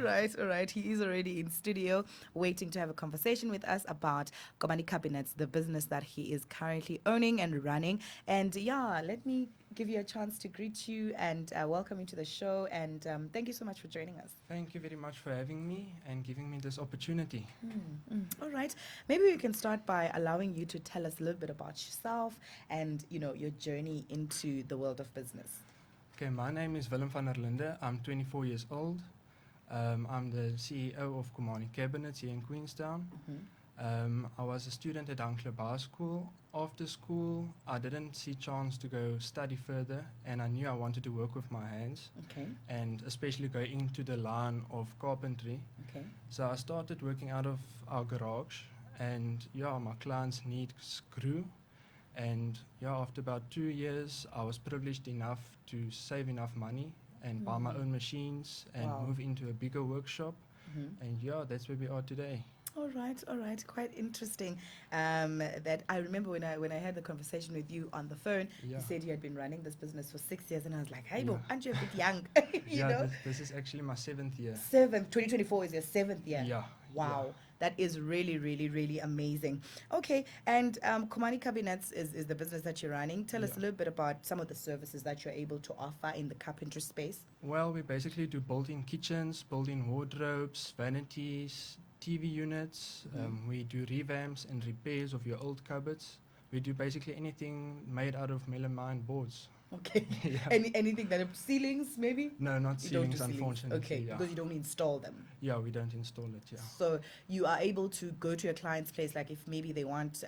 all right. He is already in studio waiting to have a conversation with us about Komani Cabinets, the business that he is currently owning and running. And yeah, let me give you a chance to greet you and welcome you to the show. And thank you so much for joining us. Thank you very much for having me and giving me this opportunity. All right. Maybe we can start by allowing you to tell us a little bit about yourself and, your journey into the world of business. Okay, my name is Willem Van Der Linde. I'm 24 years old. I'm the CEO of Komani Cabinets here in Queenstown. I was a student at High School. After school, I didn't see chance to go study further, and I knew I wanted to work with my hands, Okay. and especially go into the line of carpentry. Okay. So I started working out of our garage, and yeah, my clients' needs grew. And yeah, after about 2 years, I was privileged enough to save enough money and buy my own machines and Wow. move into a bigger workshop. And yeah, that's where we are today. All right. Quite interesting. That I remember when I had the conversation with you on the phone. Yeah. You said you had been running this business for 6 years, and I was like, "Hey, Yeah. aren't you a bit young?" This is actually my 7th year. 2024 is your 7th year. Yeah. Wow, that is really, really, really amazing. Okay, and Komani Cabinets is the business that you're running. Tell us Yeah. a little bit about some of the services that you're able to offer in the carpentry space. Well, we basically do built-in kitchens, built-in wardrobes, vanities, TV units. We do revamps and repairs of your old cupboards. We do basically anything made out of melamine boards. Okay. Yeah. Anything that ceilings maybe? No, not You don't do ceilings, unfortunately. Okay, Yeah. because you don't install them. Yeah, we don't install it. Yeah. So you are able to go to your client's place, like if maybe they want,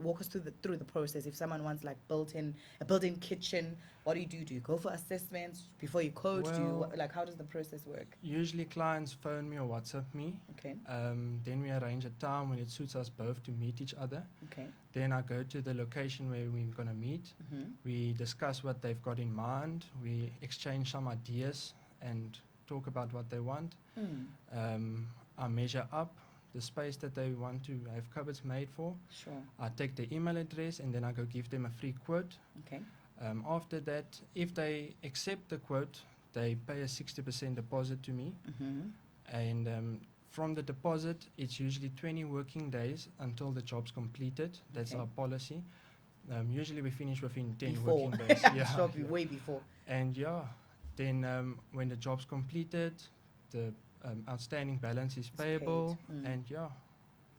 walk us through the process. If someone wants like a built-in kitchen, what do? Do you go for assessments before you quote? Well, How does the process work? Usually clients phone me or WhatsApp me. Okay. Then we arrange a time when it suits us both to meet each other. Okay. Then I go to the location where we're going to meet. We discuss what they've got in mind. We exchange some ideas and talk about what they want. I measure up the space that they want to have cupboards made for. Sure. I take their email address and then I go give them a free quote. Okay. After that, if they accept the quote, they pay a 60% deposit to me. And from the deposit, it's usually 20 working days until the job's completed. That's Okay. our policy. Usually we finish within 10 Before. working days. Sure, way before. And yeah, then when the job's completed, the outstanding balance is payable. paid. And yeah,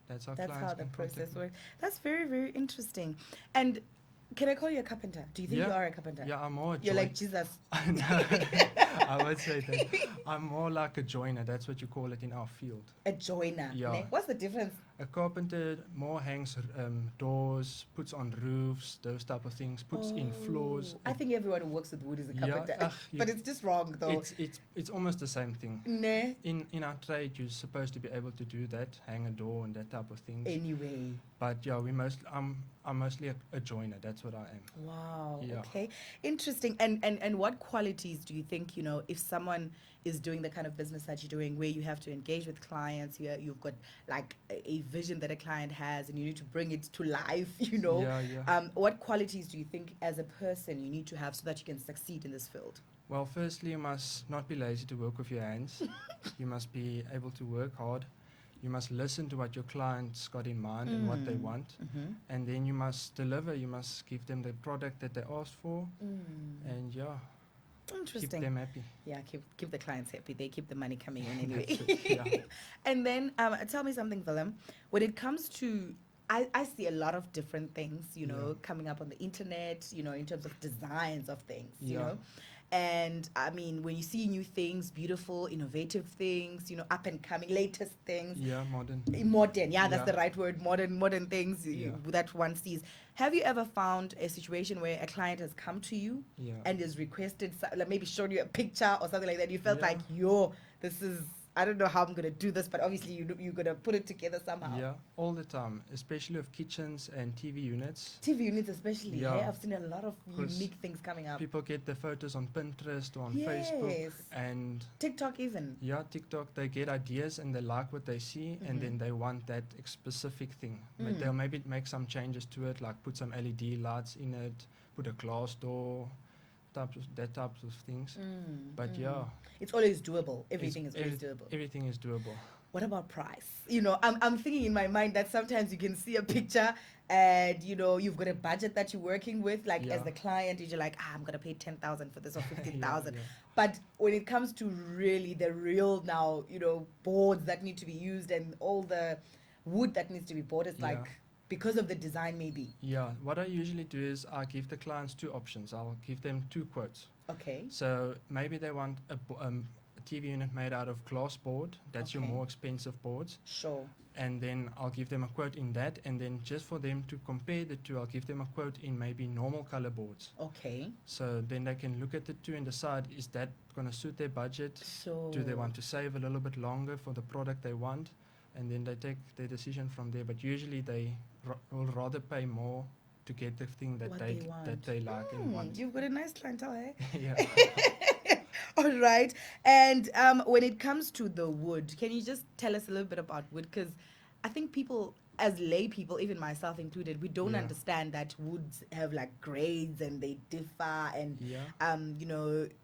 that's how That's clients how the can contact process me. works. That's very, very interesting. And can I call you a carpenter? Do you think Yeah. you are a carpenter? Yeah, I'm more a You're joiner. like Jesus. No, I would say that. I'm more like a joiner. That's what you call it in our field. A joiner. Yeah. Ne? What's the difference? A carpenter more hangs doors, puts on roofs, those type of things, puts in floors. I think everyone who works with wood is a Yeah, carpenter. ugh, But it's just wrong though. It's almost the same thing. Ne? In our trade, you're supposed to be able to do that, hang a door and that type of thing. Anyway. But yeah, I'm mostly a joiner. That's what I am. Wow. Yeah. Okay. Interesting. And what qualities do you think, if someone is doing the kind of business that you're doing where you have to engage with clients, you've got like a vision that a client has and you need to bring it to life, Yeah. What qualities do you think as a person you need to have so that you can succeed in this field? Well, firstly, you must not be lazy to work with your hands. You must be able to work hard. You must listen to what your clients got in mind and what they want. And then you must deliver. You must give them the product that they asked for. And yeah, Interesting. keep them happy. Yeah, keep the clients happy. They keep the money coming in anyway. That's it, yeah. And then tell me something, Willem. When it comes to, I see a lot of different things, coming up on the internet, in terms of designs of things, you Yeah. know. And I mean, when you see new things, beautiful, innovative things, up and coming, latest things. Yeah, modern. Modern, yeah, that's Yeah. the right word. Modern things Yeah. that one sees. Have you ever found a situation where a client has come to you Yeah. and is requested, like maybe showed you a picture or something like that? You felt Yeah. like, this is, I don't know how I'm gonna do this, but obviously you're gonna put it together somehow. Yeah, all the time, especially with kitchens and TV units. TV units especially. Yeah. Yeah, I've seen a lot of 'Cause unique things coming up. People get the photos on Pinterest or on Yes. Facebook, and TikTok even. yeah, TikTok, they get ideas and they like what they see, and then they want that specific thing. But they'll maybe make some changes to it, like put some LED lights in it, put a glass door, that types of things. But yeah, It's always doable. it's Everything is always doable. everything is doable. What about price? I'm thinking in my mind that sometimes you can see a picture and you've got a budget that you're working with, like as Yeah. the client, you're like, I'm gonna pay 10,000 for this or 15,000. Yeah. But when it comes to really the real now, boards that need to be used and all the wood that needs to be bought, it's Yeah. like because of the design maybe. Yeah, what I usually do is I give the clients two options. I'll give them two quotes. Okay. So maybe they want a TV unit made out of glass board. That's your Okay. more expensive boards. Sure. And then I'll give them a quote in that. And then just for them to compare the two, I'll give them a quote in maybe normal color boards. Okay. So then they can look at the two and decide, is that going to suit their budget? So Do they want to save a little bit longer for the product they want? And then they take their decision from there. But usually they will rather pay more to get the thing that What they they want. that they like and want. You've got a nice clientele, eh? Yeah. All right. And when it comes to the wood, can you just tell us a little bit about wood? Because I think people, as lay people, even myself included, we don't Yeah. understand that woods have like grades and they differ. And, Yeah.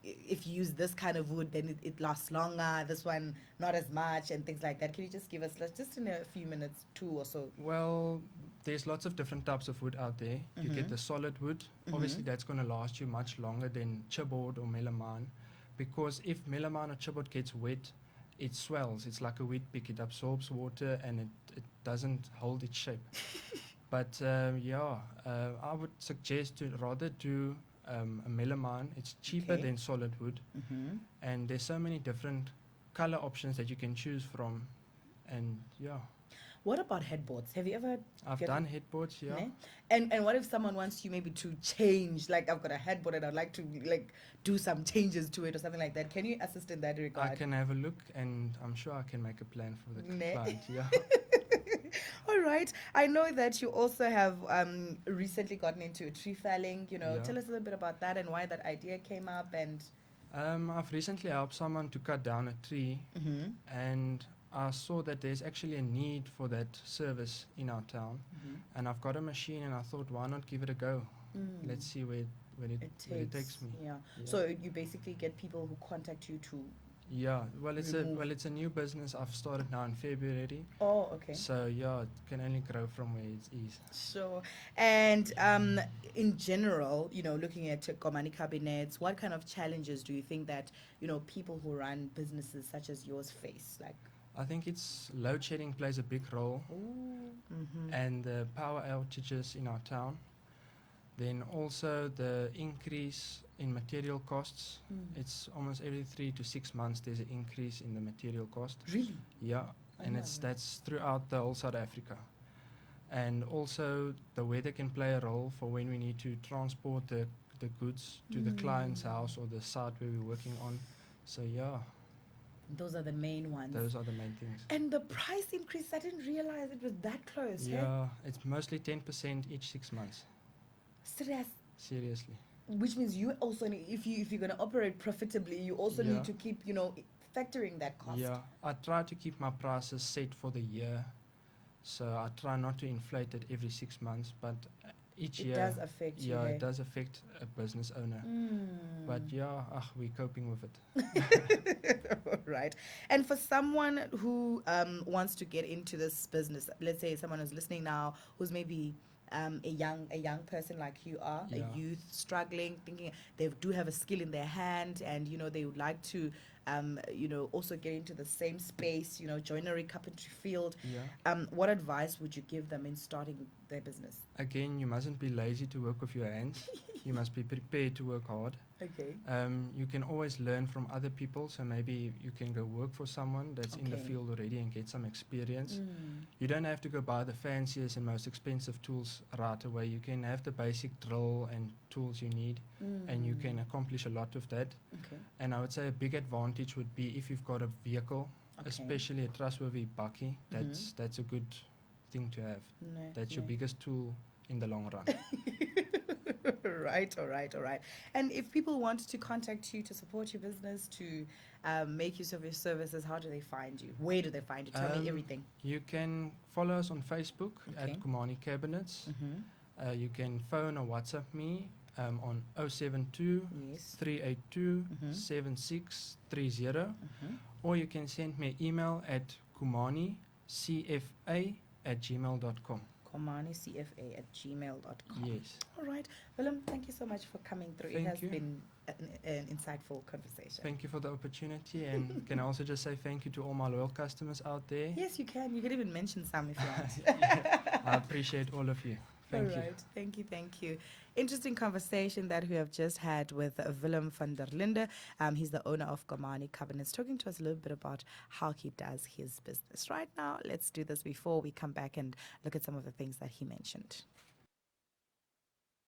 if you use this kind of wood, then it lasts longer. This one, not as much and things like that. Can you just give us, just in a few minutes, 2 or so? Well, there's lots of different types of wood out there. You get the solid wood. Obviously, that's going to last you much longer than chipboard or melamine, because if melamine or chipboard gets wet, it swells. It's like a wet pick. It absorbs water and it doesn't hold its shape. But I would suggest to rather do a melamine. It's cheaper Okay. than solid wood, and there's so many different color options that you can choose from. And yeah, What about headboards? Have you ever I've Get done headboards. Yeah. Ne? And what if someone wants you maybe to change, like I've got a headboard and I'd like to like do some changes to it or something like that? Can you assist in that regard? I can have a look, and I'm sure I can make a plan for the Ne? client. Yeah. All right. I know that you also have recently gotten into tree felling. Yeah. Tell us a little bit about that and why that idea came up. And I've recently helped someone to cut down a tree, and I saw that there's actually a need for that service in our town. And I've got a machine, and I thought, why not give it a go? Let's see where it takes me. Yeah. Yeah. So you basically get people who contact you to. Yeah. Well, Remove. it's a new business. I've started now in February. Oh, okay. So yeah, it can only grow from where it is. Sure. And in general, looking at Komani Cabinets, what kind of challenges do you think that, people who run businesses such as yours face? Like, I think it's load shedding plays a big role, and the power outages in our town. Then also the increase in material costs. It's almost every 3 to 6 months there's an increase in the material cost. Really? Yeah, I and know. that's throughout the whole South Africa. And also the weather can play a role for when we need to transport the goods to the client's house or the site where we're working on. So yeah, Those are the main ones. those are the main things. And the price increase, I didn't realize it was that close. eh? Yeah, it's mostly 10% each 6 months. Serious. Seriously. Which means you also need, if you're going to operate profitably, you also Yeah. need to keep, factoring that cost. Yeah, I try to keep my prices set for the year. So I try not to inflate it every 6 months, but each It year. does affect you. Yeah, eh? it does affect a business owner. But yeah, we're coping with it. Right. And for someone who wants to get into this business, let's say someone who's listening now who's maybe a young person like you are, Yeah. a youth struggling, thinking they do have a skill in their hand, and they would like to also get into the same space, joinery, carpentry field. Yeah. What advice would you give them in starting their business? Again, you mustn't be lazy to work with your hands. You must be prepared to work hard. Okay. You can always learn from other people, so maybe you can go work for someone that's in the Okay. field already and get some experience. You don't have to go buy the fanciest and most expensive tools right away. You can have the basic drill and tools you need, and you can accomplish a lot with that. Okay. And I would say a big advantage would be if you've got a vehicle, Okay. especially a trustworthy bakkie. That's a good thing to have. No, That's your no. biggest tool in the long run. Right, all right. And if people want to contact you to support your business, to make use of your services, how do they find you? Where do they find you? Tell me everything. You can follow us on Facebook Okay. at Komani Cabinets. You can phone or WhatsApp me on 072 Yes. 382 7630, or you can send me an email at komanicfa@gmail.com. KomaniCFA@gmail.com. Yes. All right. Willem, thank you so much for coming through. Thank it has you. been an insightful conversation. Thank you for the opportunity, and can I also just say thank you to all my loyal customers out there? Yes, you can. You can even mention some if you want. Yeah, I appreciate all of you. Thank All you. right. Thank you. Thank you. Interesting conversation that we have just had with Willem Van Der Linde. He's the owner of Komani Cabinets, talking to us a little bit about how he does his business. Right now, let's do this before we come back and look at some of the things that he mentioned.